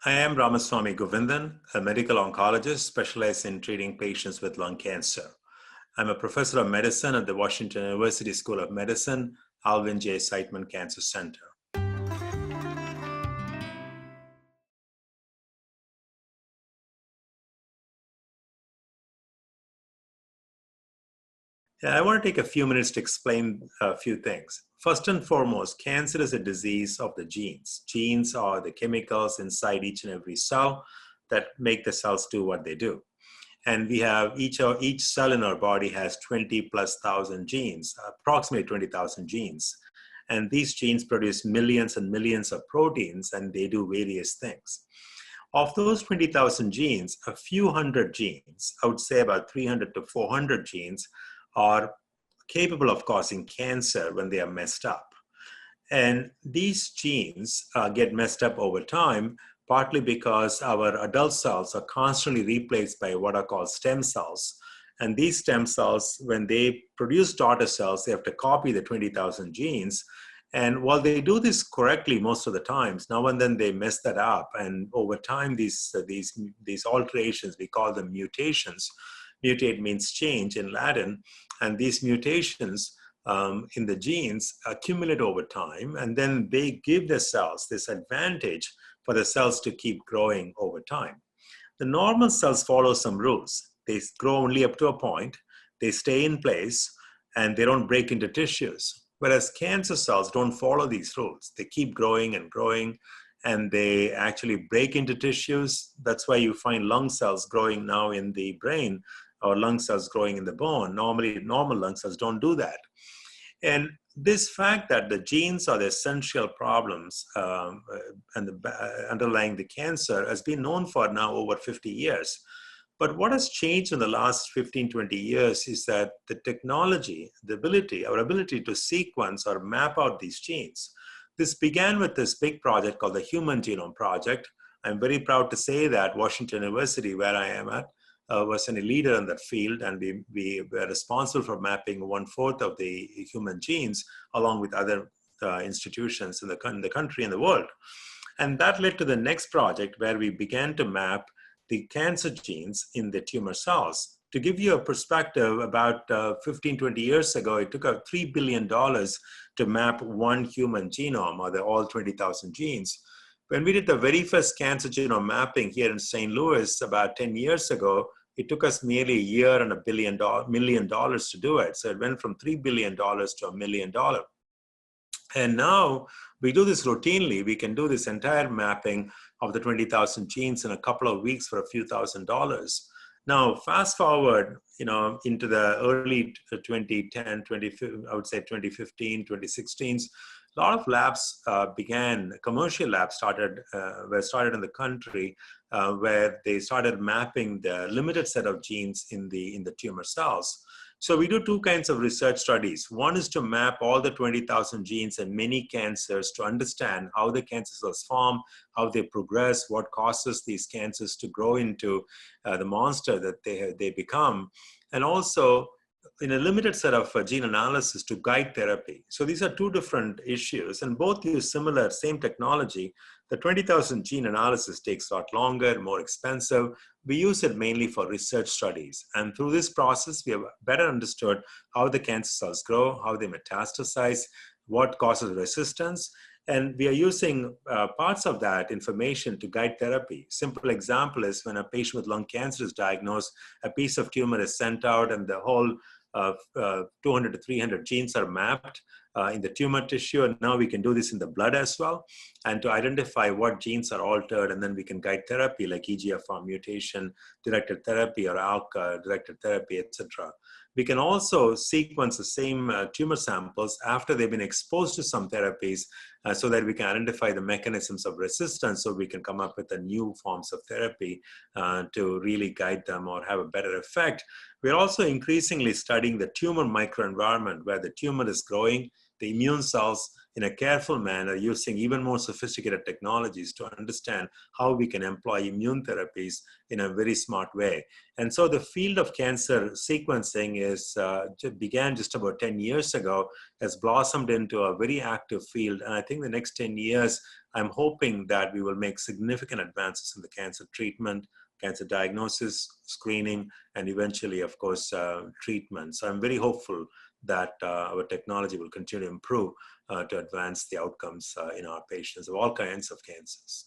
I am Ramaswamy Govindan, a medical oncologist specialized in treating patients with lung cancer. I'm a professor of medicine at the Washington University School of Medicine, Alvin J. Siteman Cancer Center. I want to take a few minutes to explain a few things. First and foremost, cancer is a disease of the genes. Genes are the chemicals inside each and every cell that make the cells do what they do. And we have each cell in our body has 20,000+ genes, approximately 20,000 genes. And these genes produce millions and millions of proteins, and they do various things. Of those 20,000 genes, a few hundred genes, I would say about 300 to 400 genes, are capable of causing cancer when they are messed up. And these genes get messed up over time, partly because our adult cells are constantly replaced by what are called stem cells. And these stem cells, when they produce daughter cells, they have to copy the 20,000 genes. And while they do this correctly most of the times, now and then they mess that up. And over time, these alterations, we call them mutations. Mutate means change in Latin. And these mutations in the genes accumulate over time, and then they give the cells this advantage for the cells to keep growing over time. The normal cells follow some rules. They grow only up to a point, they stay in place, and they don't break into tissues. Whereas cancer cells don't follow these rules. They keep growing and growing, and they actually break into tissues. That's why you find lung cells growing now in the brain, or lung cells growing in the bone. Normally, normal lung cells don't do that. And this fact that the genes are the essential problems underlying the cancer has been known for now over 50 years. But what has changed in the last 15, 20 years is that the technology, our ability to sequence or map out these genes. This began with this big project called the Human Genome Project. I'm very proud to say that Washington University, where I am at, was a leader in that field, and we were responsible for mapping 1/4 of the human genes along with other institutions in the country and the world. And that led to the next project where we began to map the cancer genes in the tumor cells. To give you a perspective, about 15, 20 years ago, it took $3 billion to map one human genome, or all 20,000 genes. When we did the very first cancer genome mapping here in St. Louis about 10 years ago, it took us nearly a year and $1 million to do it. So it went from $3 billion to $1 million. And now we do this routinely. We can do this entire mapping of the 20,000 genes in a couple of weeks for a few $1,000s. Now, fast forward, into the early 2010, I would say 2015, 2016s, a lot of labs commercial labs were started in the country where they started mapping the limited set of genes in the tumor cells. So we do two kinds of research studies. One is to map all the 20,000 genes in many cancers to understand how the cancer cells form, how they progress, what causes these cancers to grow into the monster that they become, and also in a limited set of gene analysis to guide therapy. So these are two different issues, and both use same technology. The 20,000 gene analysis takes a lot longer, more expensive. We use it mainly for research studies. And through this process, we have better understood how the cancer cells grow, how they metastasize, what causes resistance. And we are using parts of that information to guide therapy. Simple example is when a patient with lung cancer is diagnosed, a piece of tumor is sent out and the whole 200 to 300 genes are mapped in the tumor tissue. And now we can do this in the blood as well, and to identify what genes are altered, and then we can guide therapy like EGFR mutation directed therapy or ALK directed therapy, etc. We can also sequence the same tumor samples after they've been exposed to some therapies so that we can identify the mechanisms of resistance, so we can come up with new forms of therapy to really guide them or have a better effect. We're also increasingly studying the tumor microenvironment where the tumor is growing. The immune cells in a careful manner using even more sophisticated technologies to understand how we can employ immune therapies in a very smart way. And so the field of cancer sequencing began just about 10 years ago, has blossomed into a very active field. And I think the next 10 years, I'm hoping that we will make significant advances in the cancer treatment, cancer diagnosis, screening, and eventually, of course, treatment. So I'm very hopeful that our technology will continue to improve to advance the outcomes in our patients of all kinds of cancers.